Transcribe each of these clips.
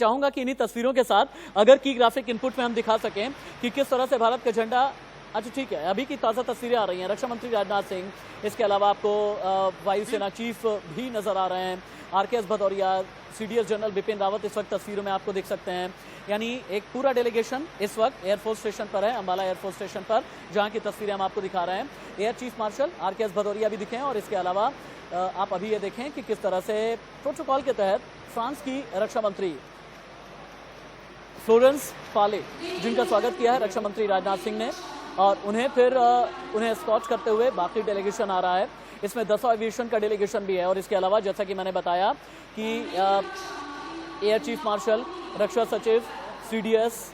चाहूंगा कि इन्हीं तस्वीरों के साथ अगर की ग्राफिक इनपुट में हम दिखा सकें कि किस तरह से भारत का झंडा, अच्छा ठीक है, अभी की ताज़ा तस्वीरें आ रही हैं। रक्षा मंत्री राजनाथ सिंह, इसके अलावा आपको वायुसेना चीफ भी नजर आ रहे हैं, RKS Bhadauria, CDS general Bipin Rawat इस वक्त तस्वीरों में आपको दिख सकते हैं। यानी एक पूरा डेलीगेशन इस वक्त एयरफोर्स स्टेशन पर है, अंबाला एयरफोर्स स्टेशन पर, जहां की तस्वीरें हम आपको दिखा रहे हैं। Air chief marshal RKS Bhadauria भी दिखे हैं और इसके अलावा आप अभी ये देखें कि किस तरह से प्रोटोकॉल के तहत फ्रांस की रक्षा मंत्री फ्लोरेंस पाले, जिनका स्वागत किया है रक्षा मंत्री राजनाथ सिंह ने, और उन्हें एस्कॉर्ट करते हुए बाकी डेलीगेशन आ रहा है। इसमें 10 एविएशन का डेलीगेशन भी है और इसके अलावा जैसा कि मैंने बताया कि एयर चीफ मार्शल, रक्षा सचिव, CDS,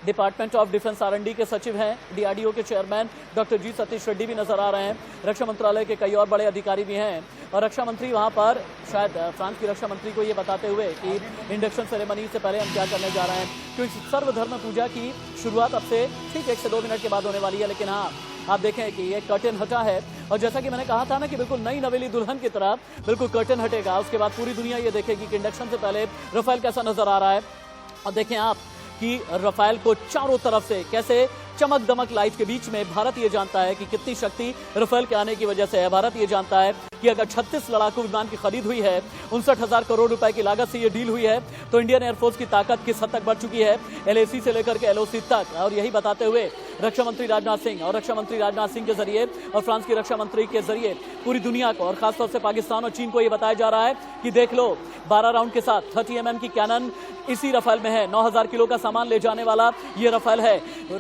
department of defence R&D के सचिव हैं, DRDO के चेयरमैन डॉक्टर जी सतीश रेड्डी भी नजर आ रहे हैं, रक्षा मंत्रालय के कई और बड़े अधिकारी भी हैं। और रक्षा मंत्री वहां पर शायद फ्रांस की रक्षा मंत्री को ये बताते हुए कि इंडक्शन सेरेमनी से पहले हम क्या करने जा रहे हैं, क्योंकि सर्वधर्म पूजा की शुरुआत अब से ठीक 1 से 2 मिनट के बाद होने वाली है। लेकिन हाँ, आप देखें कि ये कर्टेन हटा है और जैसा कि मैंने कहा था ना कि बिल्कुल नई नवेली दुल्हन की तरह बिल्कुल कर्टेन हटेगा, उसके बाद पूरी दुनिया ये देखेगी कि इंडक्शन से पहले रफेल कैसा नजर आ रहा है। और देखें आप कि रफेल को चारों तरफ से कैसे चमक दमक लाइट के बीच में भारत ये जानता है कि कितनी शक्ति रफेल के आने की वजह से है। भारत ये जानता है कि अगर 36 लड़ाकू विमान की खरीद हुई है, 59,000 करोड़ रुपए की लागत से ये डील हुई है, तो इंडियन एयरफोर्स की ताकत किस हद तक बढ़ चुकी है, LAC से लेकर के LOC तक। और यही बताते हुए रक्षा मंत्री राजनाथ सिंह के जरिए और फ्रांस की रक्षा मंत्री के जरिए पूरी दुनिया को और खासतौर से पाकिस्तान और चीन को यह बताया जा रहा है कि देख लो, 12 राउंड के साथ 30 mm की कैनन इसी रफेल में है। 9,000 किलो का सामान ले जाने वाला ये रफेल है।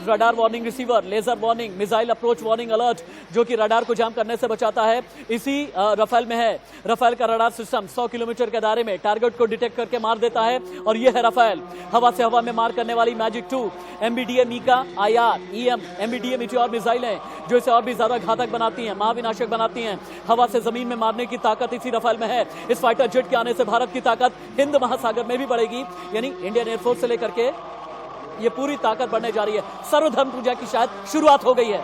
Radar warning receiver, laser warning, missile approach warning alert, जो कि रडार को जाम करने से बचाता है, इसी रफेल में है। रफेल का रडार सिस्टम 100 किलोमीटर के दायरे में टारगेट को डिटेक्ट करके मार देता है। और यह है रफेल, हवा से हवा में मार करने वाली magic 2 MBDA MICA IR EM MBDA meteor मिसाइलें, जो इसे और भी ज्यादा घातक बनाती हैं, महाविनाशक बनाती हैं। हवा से जमीन में मारने की ताकत इसी रफेल में है। इस फाइटर जेट के आने से भारत की ताकत हिंद महासागर में भी बढ़ेगी, यानी इंडियन एयरफोर्स से लेकर के ये पूरी ताकत बढ़ने जा रही है। सर्वधर्म पूजा की शायद शुरुआत हो गई है।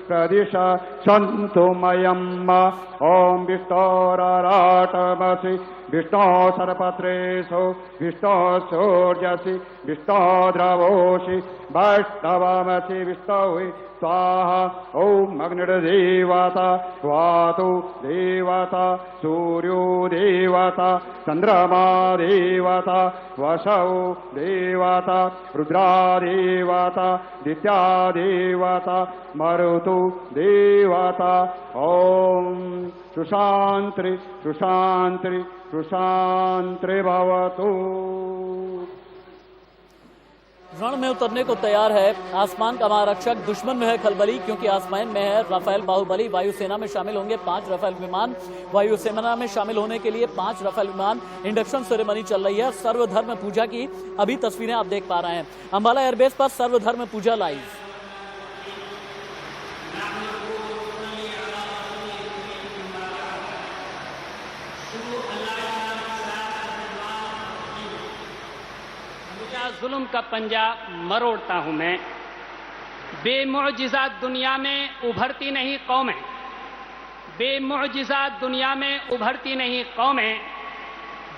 प्रदिशा सन्तु मयम् ॐ विष्णोराराटमसि विष्णो सरपत्रेषु विष्णो सूर्यसि विष्णो द्रवोषि वैष्णवमसि विष्णुहि स्वाहा। ॐ अग्निर्देवता वातु देवता सूर्यो देवता चन्द्रमा देवता वसौ देवता रुद्रा देवता दित्या देवता मरुतु देवता। ॐ सुशान्ति सुशान्ति सुशान्ति भवतु। रण में उतरने को तैयार है आसमान का महारक्षक, दुश्मन में है खलबली, क्योंकि आसमान में है रफेल बाहुबली। वायुसेना में शामिल होंगे 5 रफेल विमान। वायुसेना में शामिल होने के लिए 5 रफेल विमान। इंडक्शन सेरेमनी चल रही है। सर्वधर्म पूजा की अभी तस्वीरें आप देख पा रहे हैं। अंबाला एयरबेस पर सर्वधर्म पूजा लाइव। जुल्म का पंजा मरोड़ता हूं मैं। बेमुअजिज़ात दुनिया में उभरती नहीं कौमें, बेमुअजिज़ात दुनिया में उभरती नहीं कौमें।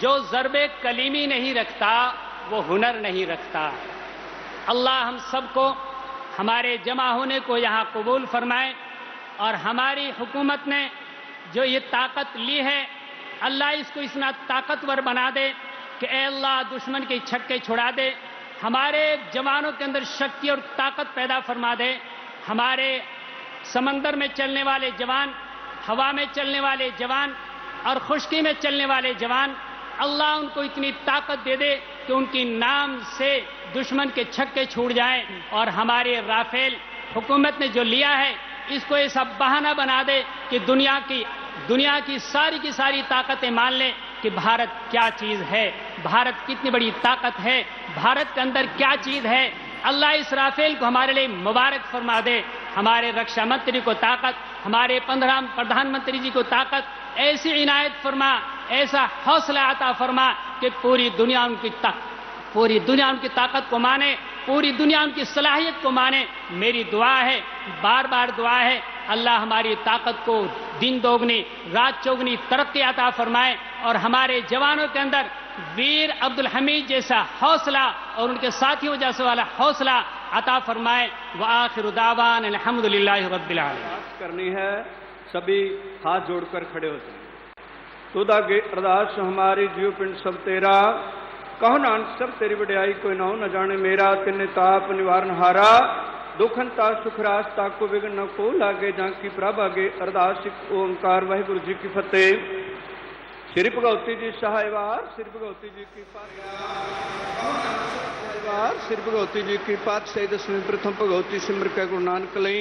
जो ज़र्बे कलीमी नहीं रखता वो हुनर नहीं रखता। अल्लाह हम सबको हमारे जमा होने को यहाँ कबूल फरमाए और हमारी हुकूमत ने जो ये ताकत ली है, अल्लाह इसको इतना ताकतवर बना दे कि ए अल्लाह दुश्मन के छक्के छुड़ा दे, हमारे जवानों के अंदर शक्ति और ताकत पैदा फरमा दे। हमारे समंदर में चलने वाले जवान हवा में चलने वाले जवान और खुश्की में चलने वाले जवान, अल्लाह उनको इतनी ताकत दे दे कि उनकी नाम से दुश्मन के छक्के छूट जाएं और हमारे राफेल हुकूमत ने जो लिया है इसको ऐसा बहाना बना दे कि दुनिया की सारी ताकतें मान ले कि भारत क्या चीज है, भारत कितनी बड़ी ताकत है, भारत के अंदर क्या चीज है। अल्लाह इस राफेल को हमारे लिए मुबारक फरमा दे। हमारे रक्षा मंत्री को ताकत, हमारे 15 प्रधानमंत्री जी को ताकत, ऐसी इनायत फरमा, ऐसा हौसला अता फरमा कि पूरी दुनिया उनकी ताकत को माने, पूरी दुनिया उनकी सलाहियत को माने। मेरी दुआ है, बार बार दुआ है, अल्लाह हमारी ताकत को दिन दोगुनी रात चौगुनी तरक्की अता फरमाए और हमारे जवानों के अंदर वीर अब्दुल हमीद जैसा हौसला और उनके साथियों जैसे वाला हौसला अता फरमाए। व आखिर दावान अल्हम्दुलिल्लाहि रब्बिल आलमीन। करनी है, सभी हाथ जोड़कर खड़े हो जाएं। तुद अगे अरदास हमारी जीव पिंड सब तेरा, कहो नानक सब तेरी वड्याई कोई ना हो न जाने मेरा। तिन्ने ताप निवारण हारा, दुखंता सुखरास ताको विघ्न न को लागे जाकी प्रभ आगे। अरदास ओंकार वाहिगुरु जी की फतेह। श्री भगवती जी सहायवार, श्री भगवती जी की सहायवार, श्री भगवती जी की पातशाही दसवीं प्रथम भगवती सिमर के गुरु नानक लई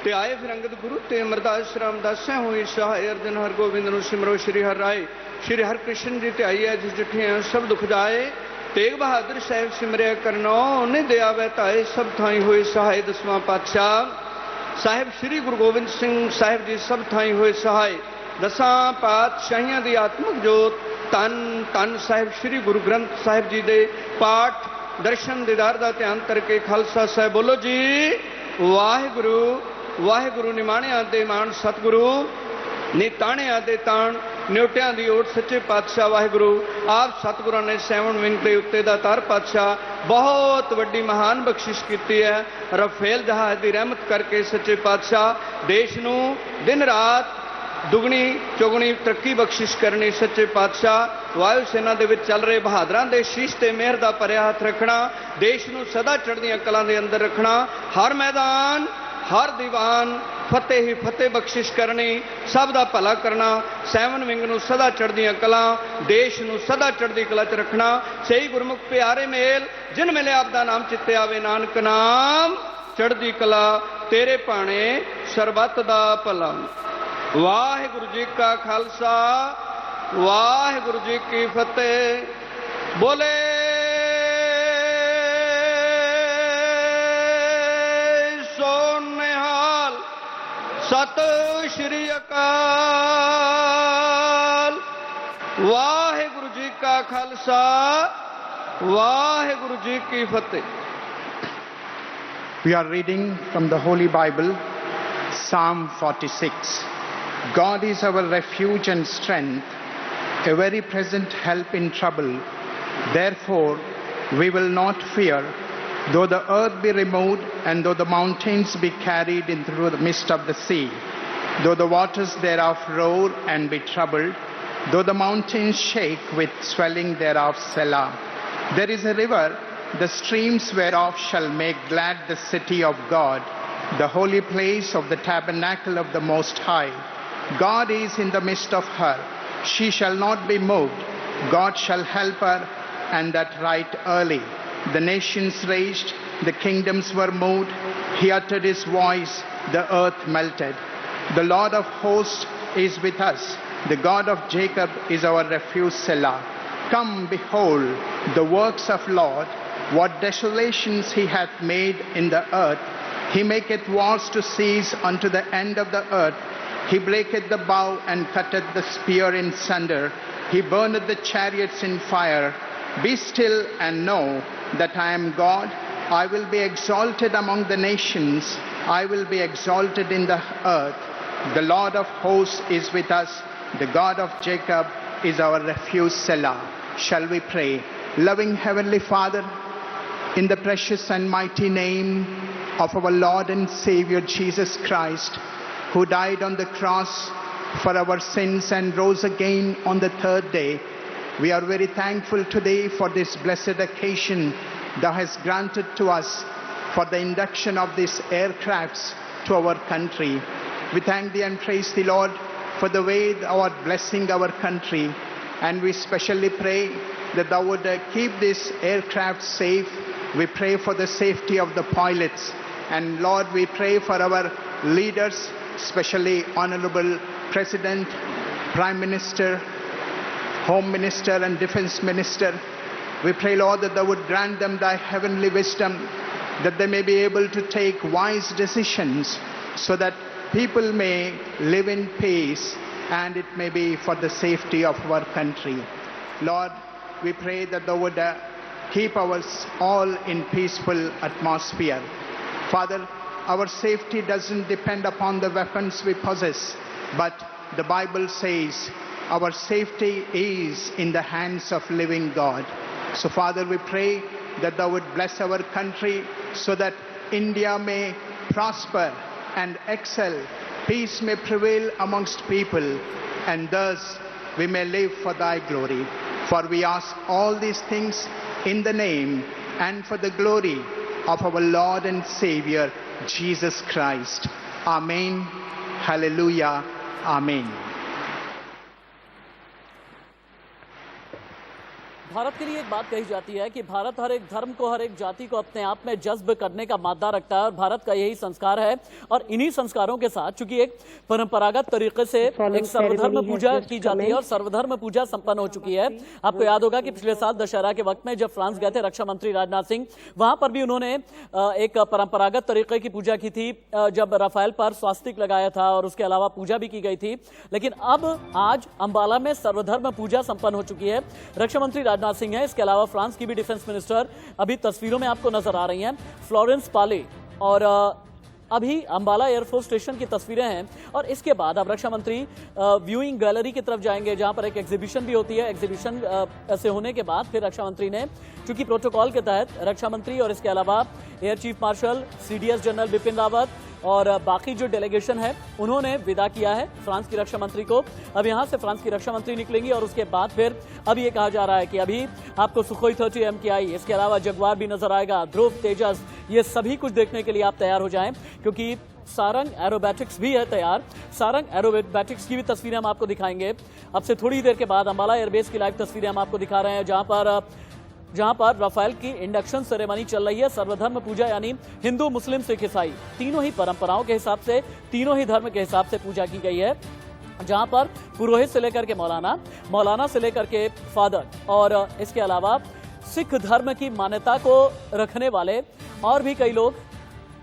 ते आए फिर अंगद गुरु ते अमरदास रामदास हुई सहाय। अर्जन हर गोविंद नु सिमरो श्री हर राय। श्री हर कृष्ण जी ते आई है जिस जिठे सब दुख जाए। तेग बहादुर साहेब सिमरिया करनो उन्हें दया वहताए सब थाई हुए सहाय। दसवां पातशाह साहेब श्री गुरु गोविंद सिंह साहेब जी सब थाई हुए सहाय। दसां पातशाहियां दी आत्मक जोत तन तन साहेब श्री गुरु ग्रंथ साहिब जी दे पाठ दर्शन दीदार दा ध्यान करके खालसा साहब बोलो जी वाहिगुरु वाहिगुरु। निमाणिया दे मान सतगुरु, निताणिया दे ताण न्योटिया दी ओट सच्चे पातशाह वाहिगुरु। आप सतगुरां ने 7 विंग के उत्ते दा तार पातशाह बहुत वड्डी महान बख्शिश की है। रफेल जहाज की रहमत करके सच्चे पातशाह देश नूं दिन रात दुगनी चौगुनी तरक्की बख्शिश करनी। सच्चे पातशाह वायु सेना दे विच चल रहे बहादरां दे शीश ते मेहर दा भरिया हथ रखना, देश नूं सदा चढ़दियां कलां दे अंदर रखना। हर मैदान हर दीवान फतेह ही फतेह बख्शिश करनी, सब दा भला करना। 7 विंग नूं सदा चढ़दियां कलां, देश नूं सदा चढ़दी कला च रखना। सही गुरमुख प्यारे मेल जिन मिले आप दा नाम चित्ते आवे, नानक नाम चढ़दी कला तेरे भाणे सरबत दा भला। वाहिगुरु जी का खालसा वाहिगुरु जी की फतेह। बोले सो निहाल सत श्री अकाल। वाहिगुरु जी का खालसा वाहिगुरु जी की फतेह। We are reading from the Holy Bible, Psalm 46. God is our refuge and strength, a very present help in trouble. Therefore, we will not fear, though the earth be removed, and though the mountains be carried in through the midst of the sea, though the waters thereof roar and be troubled, though the mountains shake with swelling thereof, Selah. There is a river, the streams whereof shall make glad the city of God, the holy place of the tabernacle of the Most High. God is in the midst of her. She shall not be moved. God shall help her, and that right early. The nations raged, the kingdoms were moved. He uttered his voice, the earth melted. The Lord of hosts is with us. The God of Jacob is our refuge, Selah. Come, behold the works of Lord, what desolations he hath made in the earth. He maketh wars to cease unto the end of the earth. He breaketh the bow and cutteth the spear in sunder. He burneth the chariots in fire. Be still and know that I am God. I will be exalted among the nations. I will be exalted in the earth. The Lord of hosts is with us. The God of Jacob is our refuge, Selah. Shall we pray? Loving Heavenly Father, in the precious and mighty name of our Lord and Savior Jesus Christ, who died on the cross for our sins and rose again on the third day, we are very thankful today for this blessed occasion thou hast granted to us for the induction of these aircrafts to our country. We thank thee and praise thee, Lord, for the way thou art blessing our country. And we specially pray that thou would keep this aircraft safe. We pray for the safety of the pilots. And Lord, we pray for our leaders, especially Honorable President, Prime Minister, Home Minister and Defense Minister. We pray, Lord, that thou would grant them thy heavenly wisdom, that they may be able to take wise decisions so that people may live in peace and it may be for the safety of our country. Lord, we pray that thou would keep us all in peaceful atmosphere. Father, our safety doesn't depend upon the weapons we possess, but the Bible says our safety is in the hands of living God. So Father, we pray that thou would bless our country so that India may prosper and excel, peace may prevail amongst people, and thus we may live for thy glory. For we ask all these things in the name and for the glory of our Lord and Savior, Jesus Christ. Amen. Hallelujah. Amen. Bharat के लिए एक बात कही जाती है कि भारत हर एक धर्म को, हर एक जाति को अपने आप में जज्ब करने का मादा रखता है और भारत का यही संस्कार है। और इन्हीं संस्कारों के साथ चूंकि एक परंपरागत तरीके से एक सर्वधर्म पूजा की जाती है और सर्वधर्म पूजा संपन्न हो चुकी है। आपको याद होगा कि पिछले साल दशहरा के वक्त में जब फ्रांस गए थे रक्षा मंत्री राजनाथ सिंह, वहां पर भी उन्होंने एक परंपरागत तरीके की पूजा की थी, जब राफेल पर स्वास्तिक लगाया था और उसके अलावा पूजा भी की गई थी। लेकिन अब आज अंबाला में सर्वधर्म पूजा संपन्न हो चुकी है। रक्षा मंत्री राजनाथ सिंह है, इसके अलावा फ्रांस की भी डिफेंस मिनिस्टर अभी तस्वीरों में आपको नजर आ रही हैं, फ्लोरेंस पाले। और अभी अंबाला एयरफोर्स स्टेशन की तस्वीरें हैं और इसके बाद अब रक्षा मंत्री व्यूइंग गैलरी की तरफ जाएंगे जहां पर एक एग्जीबिशन भी होती है। एग्जीबिशन से होने के बाद फिर रक्षा मंत्री ने, चूंकि प्रोटोकॉल के तहत रक्षा मंत्री और इसके अलावा air chief marshal, CDS general Bipin Rawat और बाकी जो डेलीगेशन है उन्होंने विदा किया है फ्रांस की रक्षा मंत्री को। अब यहां से फ्रांस की रक्षा मंत्री निकलेंगी और उसके बाद फिर अब ये कहा जा रहा है कि अभी आपको सुखोई 30 MKI, इसके अलावा जगुआर भी नजर आएगा, ध्रुव, तेजस, ये सभी कुछ देखने के लिए आप तैयार हो जाएं क्योंकि सारंग एरोबैटिक्स भी है तैयार। सारंग एरोबैटिक्स की भी तस्वीरें हम आपको दिखाएंगे। अब से थोड़ी देर के बाद अंबाला एयरबेस की लाइव तस्वीरें हम आपको दिखा रहे हैं जहां पर राफेल की इंडक्शन सेरेमनी चल रही है। सर्वधर्म पूजा यानी हिंदू, मुस्लिम, सिख, ईसाई तीनों ही परंपराओं के हिसाब से, तीनों ही धर्म के हिसाब से पूजा की गई है, जहां पर पुरोहित से लेकर के मौलाना से लेकर के फादर और इसके अलावा सिख धर्म की मान्यता को रखने वाले और भी कई लोग,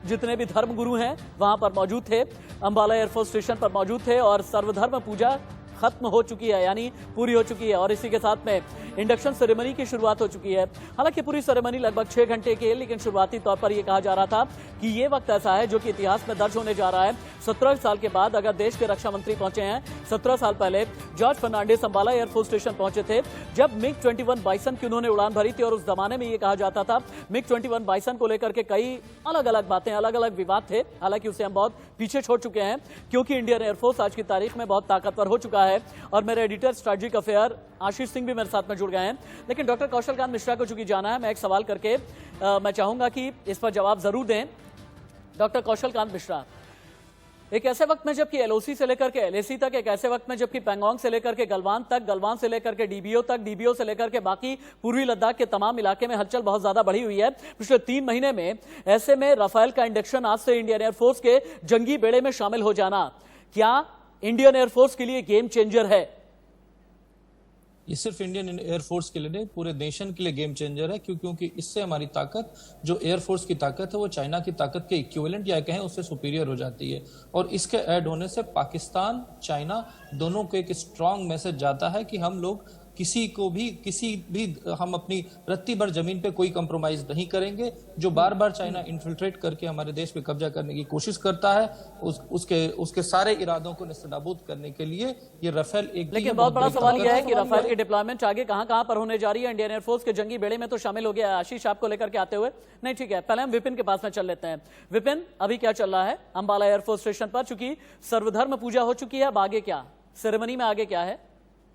जितने भी धर्म गुरु हैं वहां पर मौजूद थे, अंबाला एयरफोर्स स्टेशन पर मौजूद थे और सर्वधर्म पूजा खत्म हो चुकी है यानी पूरी हो चुकी है। और इसी के साथ में इंडक्शन सेरेमनी की शुरुआत हो चुकी है। हालांकि पूरी सेरेमनी लगभग 6 घंटे की है, लेकिन शुरुआती तौर पर यह कहा जा रहा था कि ये वक्त ऐसा है जो कि इतिहास में दर्ज होने जा रहा है। 17 साल के बाद अगर देश के रक्षा मंत्री पहुंचे हैं, 17 साल पहले जॉर्ज फर्नांडिस अंबाला एयरफोर्स स्टेशन पहुंचे थे जब मिग 21 बाइसन की उन्होंने उड़ान भरी थी। और उस जमाने में यह कहा जाता था मिग 21 बाइसन को लेकर के कई अलग अलग बातें, अलग अलग विवाद थे। हालांकि उसे हम बहुत पीछे छोड़ चुके हैं क्योंकि इंडियन एयरफोर्स आज की तारीख में बहुत ताकतवर हो चुका है। और मेरे editor strategic affair Ashish Singh भी मेरे साथ में जुड़ गए हैं। लेकिन डॉक्टर कौशल कांत मिश्रा को चूंकि जाना है, मैं एक सवाल करके मैं चाहूंगा कि इस पर जवाब जरूर दें। डॉक्टर कौशल कांत मिश्रा, एक ऐसे वक्त में जबकि एलओसी से लेकर के एलएसी तक, एक ऐसे वक्त में जबकि पैंगोंग से लेकर के गलवान तक, गलवान से लेकर के डीबीओ तक, डीबीओ से लेकर के बाकी पूर्वी लद्दाख के तमाम इलाके में हलचल बहुत ज्यादा बढ़ी हुई है पिछले 3 महीने में, ऐसे में राफेल का इंडक्शन आज से इंडियन एयरफोर्स के जंगी बेड़े में शामिल हो जाना क्या इंडियन एयरफोर्स के लिए गेम चेंजर है? ये सिर्फ इंडियन एयरफोर्स के लिए नहीं, पूरे नेशन के लिए गेम चेंजर है क्योंकि इससे हमारी ताकत, जो एयरफोर्स की ताकत है वो चाइना की ताकत के इक्विवेलेंट या कहें उससे सुपीरियर हो जाती है। और इसके ऐड होने से पाकिस्तान, चाइना दोनों को एक स्ट्रांग मैसेज जाता है कि हम लोग किसी भी हम अपनी रत्ती भर जमीन पे कोई कंप्रोमाइज नहीं करेंगे। जो बार बार चाइना इन्फिल्ट्रेट करके हमारे देश पे कब्जा करने की कोशिश करता है, उसके सारे इरादों को नेस्तनाबूद करने के लिए ये राफेल एक, लेकिन बहुत बड़ा सवाल यह है कि राफेल की डिप्लॉयमेंट आगे कहां पर होने जा रही है। इंडियन एयरफोर्स के जंगी बेड़े में तो शामिल हो गया। आशीष आपको लेकर के आते हुए, नहीं ठीक है, पहले हम विपिन के पास में चल लेते हैं। विपिन, अभी क्या चल रहा है अंबाला एयरफोर्स स्टेशन पर? चूंकि सर्वधर्म पूजा हो चुकी है, अब आगे क्या, सेरेमनी में आगे क्या है?